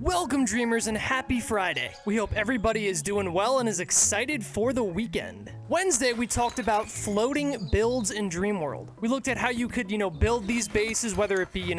Welcome dreamers and happy Friday. We hope everybody is doing well and is excited for the weekend. Wednesday we talked about floating builds in DreamWorld. We looked at how you could, build these bases, whether it be,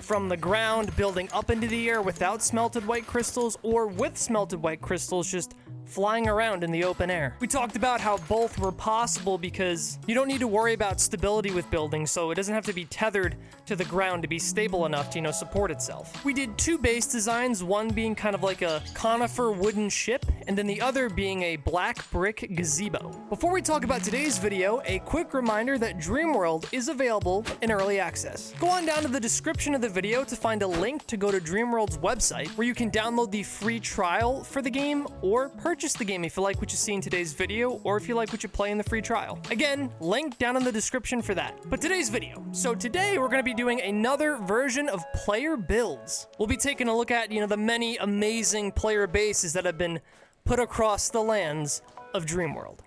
from the ground, building up into the air without smelted white crystals, or with smelted white crystals just flying around in the open air. We talked about how both were possible because you don't need to worry about stability with building, so it doesn't have to be tethered to the ground to be stable enough to, support itself. We did two base designs, one being kind of like a conifer wooden ship, and then the other being a black brick gazebo. Before we talk about today's video, a quick reminder that DreamWorld is available in early access. Go on down to the description of the video to find a link to go to DreamWorld's website, where you can download the free trial for the game or purchase the game if you like what you see in today's video, or if you like what you play in the free trial. Again, link down in the description for that. But today's video. So today we're going to be doing another version of player builds. We'll be taking a look at, the many amazing player bases that have been put across the lands of DreamWorld.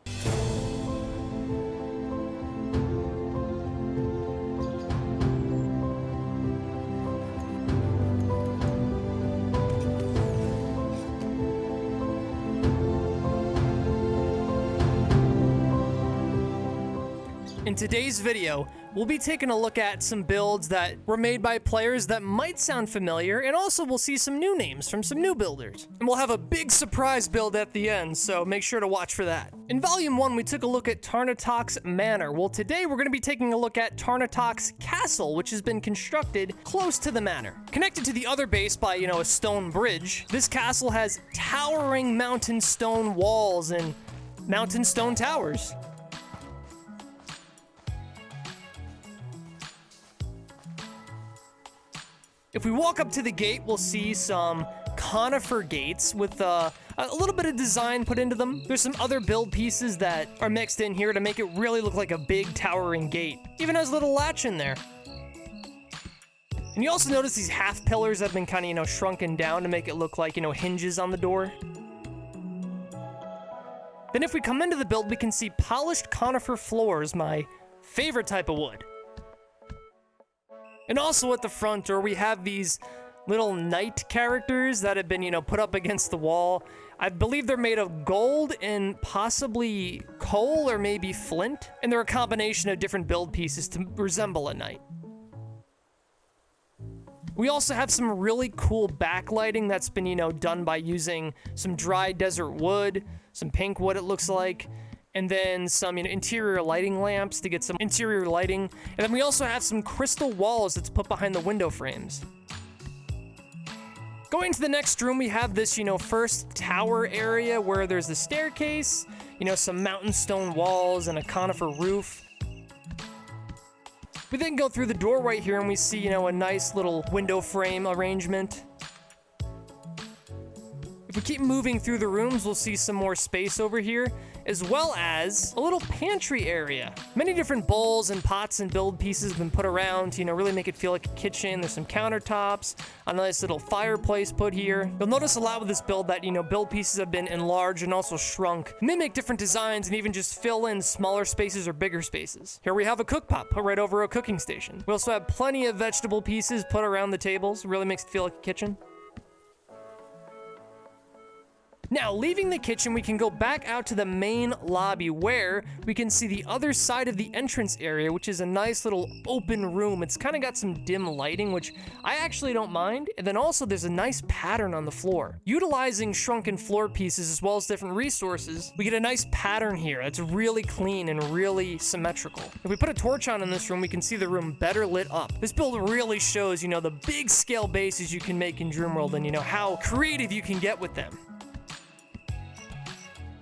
In today's video, we'll be taking a look at some builds that were made by players that might sound familiar, and also we'll see some new names from some new builders. And we'll have a big surprise build at the end, so make sure to watch for that. In Volume 1, we took a look at Tarnatok's Manor. Well, today we're going to be taking a look at Tarnatok's Castle, which has been constructed close to the manor. Connected to the other base by, a stone bridge, this castle has towering mountain stone walls and mountain stone towers. If we walk up to the gate, we'll see some conifer gates with a little bit of design put into them. There's some other build pieces that are mixed in here to make it really look like a big towering gate. Even has a little latch in there. And you also notice these half pillars that have been kind of, shrunken down to make it look like, hinges on the door. Then if we come into the build, we can see polished conifer floors, my favorite type of wood. And also at the front door, we have these little knight characters that have been, put up against the wall. I believe they're made of gold and possibly coal or maybe flint. And they're a combination of different build pieces to resemble a knight. We also have some really cool backlighting that's been, done by using some dry desert wood, some pink wood it looks like, and then some interior lighting lamps to get some interior lighting. And then we also have some crystal walls that's put behind the window frames. Going to the next room, we have this, first tower area where there's the staircase, some mountain stone walls and a conifer roof. We then go through the door right here and we see, a nice little window frame arrangement. If we keep moving through the rooms, we'll see some more space over here, as well as a little pantry area. Many different bowls and pots and build pieces have been put around to, really make it feel like a kitchen. There's some countertops, a nice little fireplace put here. You'll notice a lot with this build that, build pieces have been enlarged and also shrunk, mimic different designs, and even just fill in smaller spaces or bigger spaces. Here we have a cook pot put right over a cooking station. We also have plenty of vegetable pieces put around the tables. Really makes it feel like a kitchen. Now, leaving the kitchen, we can go back out to the main lobby where we can see the other side of the entrance area, which is a nice little open room. It's kind of got some dim lighting, which I actually don't mind. And then also there's a nice pattern on the floor. Utilizing shrunken floor pieces as well as different resources, we get a nice pattern here. It's really clean and really symmetrical. If we put a torch on in this room, we can see the room better lit up. This build really shows, the big scale bases you can make in DreamWorld and, how creative you can get with them.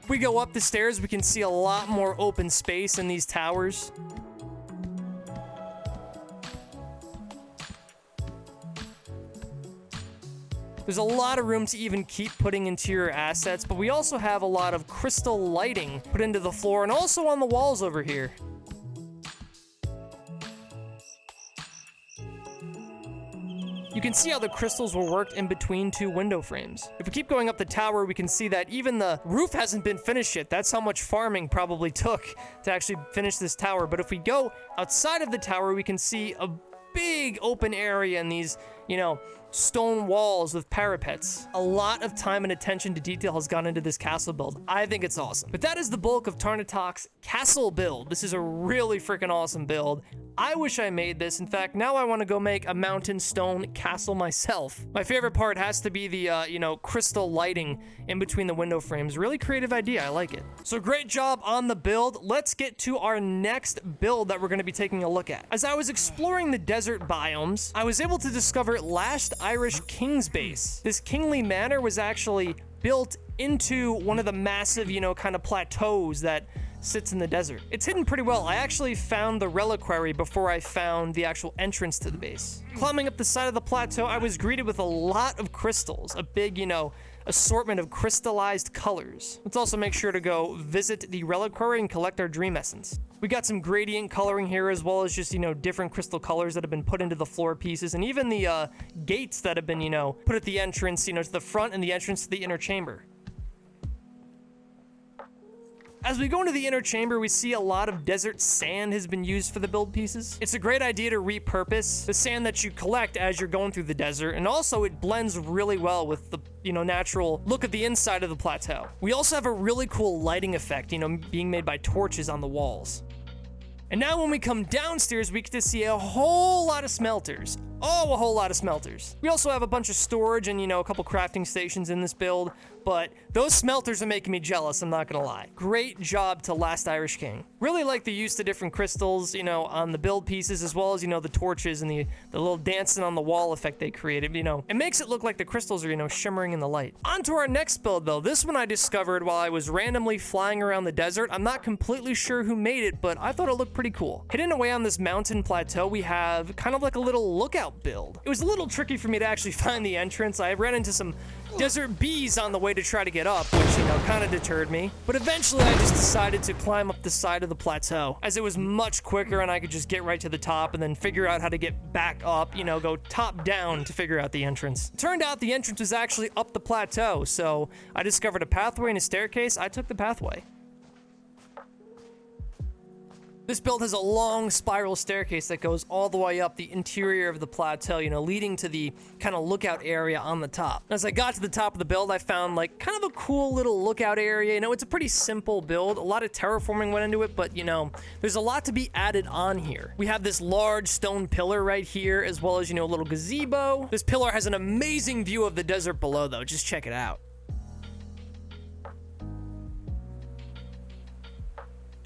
If we go up the stairs, we can see a lot more open space in these towers. There's a lot of room to even keep putting interior assets, but we also have a lot of crystal lighting put into the floor and also on the walls over here. You can see how the crystals were worked in between two window frames. If we keep going up the tower, we can see that even the roof hasn't been finished yet. That's how much farming probably took to actually finish this tower. But if we go outside of the tower, we can see a big open area and these, stone walls with parapets. A lot of time and attention to detail has gone into this castle build. I think it's awesome. But that is the bulk of Tarnatok's castle build. This is a really freaking awesome build. I wish I made this. In fact, now I want to go make a mountain stone castle myself. My favorite part has to be the, crystal lighting in between the window frames. Really creative idea. I like it. So great job on the build. Let's get to our next build that we're going to be taking a look at. As I was exploring the desert biomes, I was able to discover Last Irish King's Base. This kingly manor was actually built into one of the massive, kind of plateaus that sits in the desert. It's hidden pretty well. I actually found the reliquary before I found the actual entrance to the base. Climbing up the side of the plateau, I was greeted with a lot of crystals, a big, assortment of crystallized colors. Let's also make sure to go visit the reliquary and collect our dream essence. We got some gradient coloring here, as well as just, different crystal colors that have been put into the floor pieces, and even the gates that have been, put at the entrance, to the front and the entrance to the inner chamber. As we go into the inner chamber, we see a lot of desert sand has been used for the build pieces. It's a great idea to repurpose the sand that you collect as you're going through the desert, and also it blends really well with the, natural look of the inside of the plateau. We also have a really cool lighting effect, being made by torches on the walls. And now when we come downstairs, we get to see a whole lot of smelters. Oh, a whole lot of smelters. We also have a bunch of storage and, a couple crafting stations in this build, but those smelters are making me jealous, I'm not gonna lie. Great job to Last Irish King. Really like the use of different crystals, on the build pieces, as well as, the torches and the little dancing on the wall effect they created, It makes it look like the crystals are, shimmering in the light. On to our next build, though. This one I discovered while I was randomly flying around the desert. I'm not completely sure who made it, but I thought it looked pretty cool. Hidden away on this mountain plateau, we have kind of like a little lookout build. It was a little tricky for me to actually find the entrance. I ran into some desert bees on the way to try to get up, which, kind of deterred me. But eventually I just decided to climb up the side of the plateau, as it was much quicker and I could just get right to the top and then figure out how to get back up, go top down to figure out the entrance. Turned out the entrance was actually up the plateau, so I discovered a pathway and a staircase. I took the pathway. This build has a long spiral staircase that goes all the way up the interior of the plateau, leading to the kind of lookout area on the top. As I got to the top of the build, I found kind of a cool little lookout area. It's a pretty simple build. A lot of terraforming went into it, but there's a lot to be added on here. We have this large stone pillar right here, as well as, a little gazebo. This pillar has an amazing view of the desert below, though. Just check it out.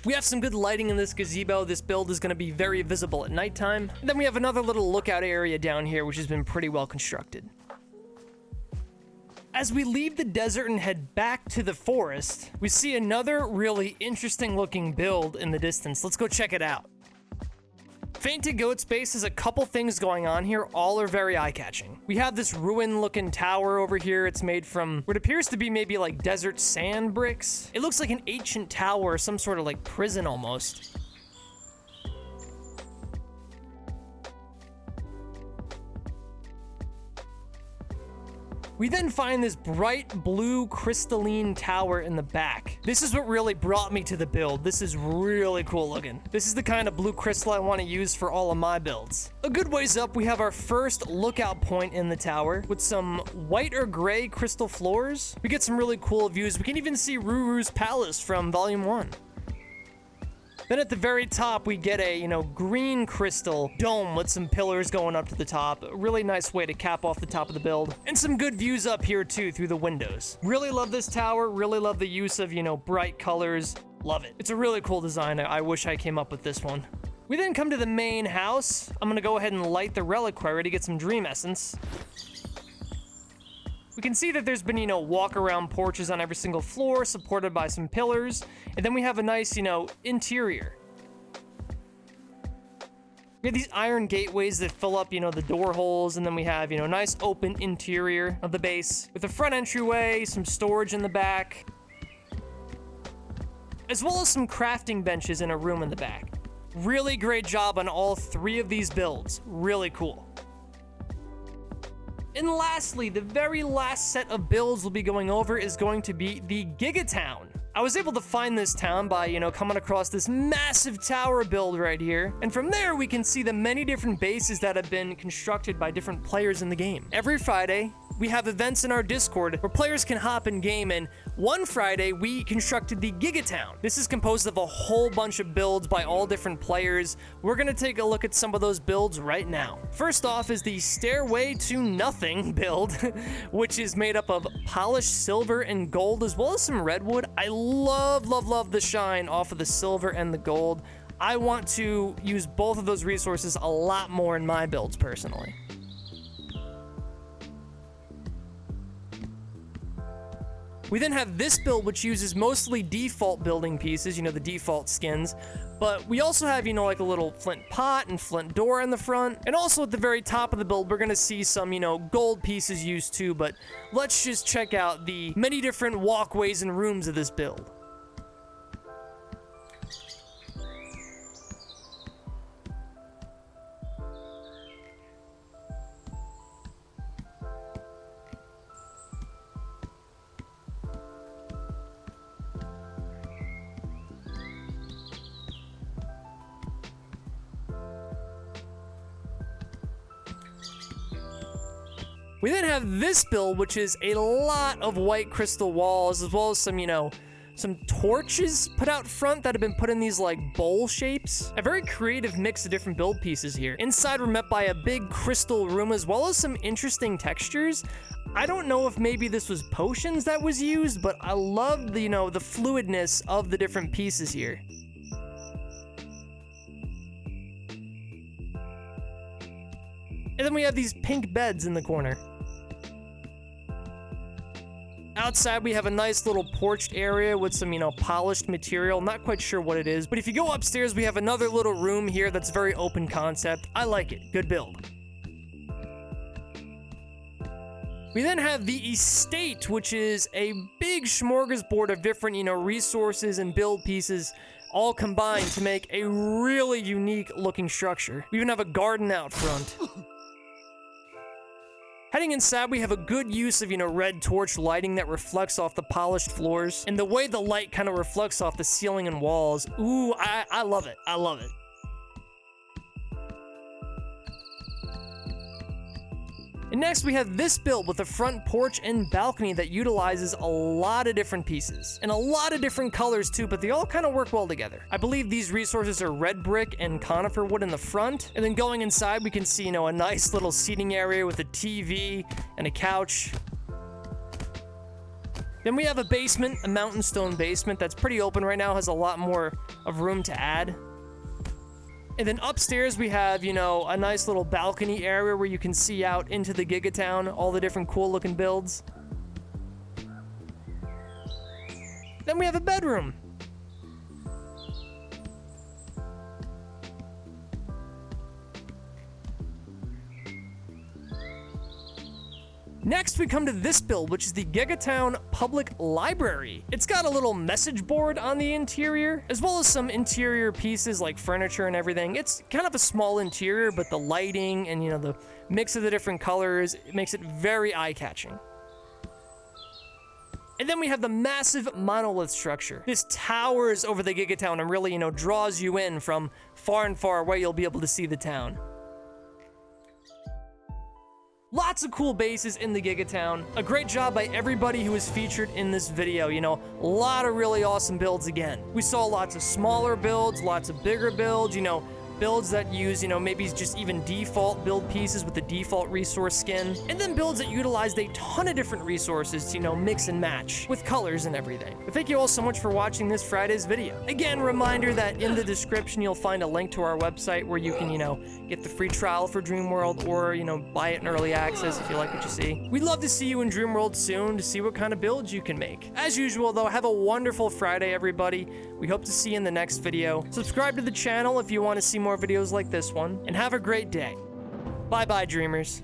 We have some good lighting in this gazebo. This build is going to be very visible at nighttime. And then we have another little lookout area down here, which has been pretty well constructed. As we leave the desert and head back to the forest, we see another really interesting looking build in the distance. Let's go check it out. Fainted Goat Space has a couple things going on here. All are very eye-catching. We have this ruin-looking tower over here. It's made from what appears to be maybe like desert sand bricks. It looks like an ancient tower or some sort of prison almost. We then find this bright blue crystalline tower in the back. This is what really brought me to the build. This is really cool looking. This is the kind of blue crystal I want to use for all of my builds. A good ways up, we have our first lookout point in the tower with some white or gray crystal floors. We get some really cool views. We can even see Ruru's Palace from Volume 1. Then at the very top, we get a, green crystal dome with some pillars going up to the top. A really nice way to cap off the top of the build. And some good views up here too, through the windows. Really love this tower. Really love the use of, bright colors. Love it. It's a really cool design. I wish I came up with this one. We then come to the main house. I'm gonna go ahead and light the reliquary to get some dream essence. We can see that there's been, walk-around porches on every single floor, supported by some pillars. And then we have a nice, interior. We have these iron gateways that fill up, the door holes. And then we have, nice open interior of the base with a front entryway, some storage in the back, as well as some crafting benches in a room in the back. Really great job on all three of these builds. Really cool. And lastly, the very last set of builds we'll be going over is going to be the Gigatown. I was able to find this town by, coming across this massive tower build right here. And from there, we can see the many different bases that have been constructed by different players in the game. Every Friday, we have events in our Discord where players can hop in game, and one Friday we constructed the Gigatown. This is composed of a whole bunch of builds by all different players. We're gonna take a look at some of those builds right now. First off is the Stairway to Nothing build, which is made up of polished silver and gold as well as some redwood. I love the shine off of the silver and the gold. I want to use both of those resources a lot more in my builds personally. We then have this build, which uses mostly default building pieces, the default skins. But we also have, like a little flint pot and flint door in the front. And also at the very top of the build, we're gonna see some, gold pieces used too. But let's just check out the many different walkways and rooms of this build. We then have this build, which is a lot of white crystal walls, as well as some, some torches put out front that have been put in these like bowl shapes. A very creative mix of different build pieces here. Inside we're met by a big crystal room, as well as some interesting textures. I don't know if maybe this was potions that was used, but I love the, the fluidness of the different pieces here. And then we have these pink beds in the corner. Outside, we have a nice little porched area with some, polished material. Not quite sure what it is, but if you go upstairs, we have another little room here that's very open concept. I like it. Good build. We then have the Estate, which is a big smorgasbord of different, resources and build pieces all combined to make a really unique looking structure. We even have a garden out front. Heading inside, we have a good use of, red torch lighting that reflects off the polished floors. And the way the light kind of reflects off the ceiling and walls. Ooh, I love it. I love it. And next we have this build with a front porch and balcony that utilizes a lot of different pieces. And a lot of different colors too, but they all kind of work well together. I believe these resources are red brick and conifer wood in the front. And then going inside, we can see, a nice little seating area with a TV and a couch. Then we have a basement, a mountain stone basement that's pretty open right now, has a lot more of room to add. And then upstairs we have, a nice little balcony area where you can see out into the Gigatown, all the different cool looking builds. Then we have a bedroom. Next, we come to this build, which is the Gigatown Public Library. It's got a little message board on the interior, as well as some interior pieces like furniture and everything. It's kind of a small interior, but the lighting and, the mix of the different colors, it makes it very eye-catching. And then we have the massive monolith structure. This towers over the Gigatown and really, draws you in from far and far away. You'll be able to see the town. Lots of cool bases in the Gigatown. A great job by everybody who was featured in this video. A lot of really awesome builds again. We saw lots of smaller builds, lots of bigger builds, builds that use, maybe just even default build pieces with the default resource skin, and then builds that utilized a ton of different resources to, mix and match with colors and everything. But thank you all so much for watching this Friday's video. Again, reminder that in the description, you'll find a link to our website where you can, get the free trial for DreamWorld or, buy it in early access if you like what you see. We'd love to see you in DreamWorld soon to see what kind of builds you can make. As usual, though, have a wonderful Friday, everybody. We hope to see you in the next video. Subscribe to the channel if you want to see more videos like this one, and have a great day. Bye-bye, dreamers.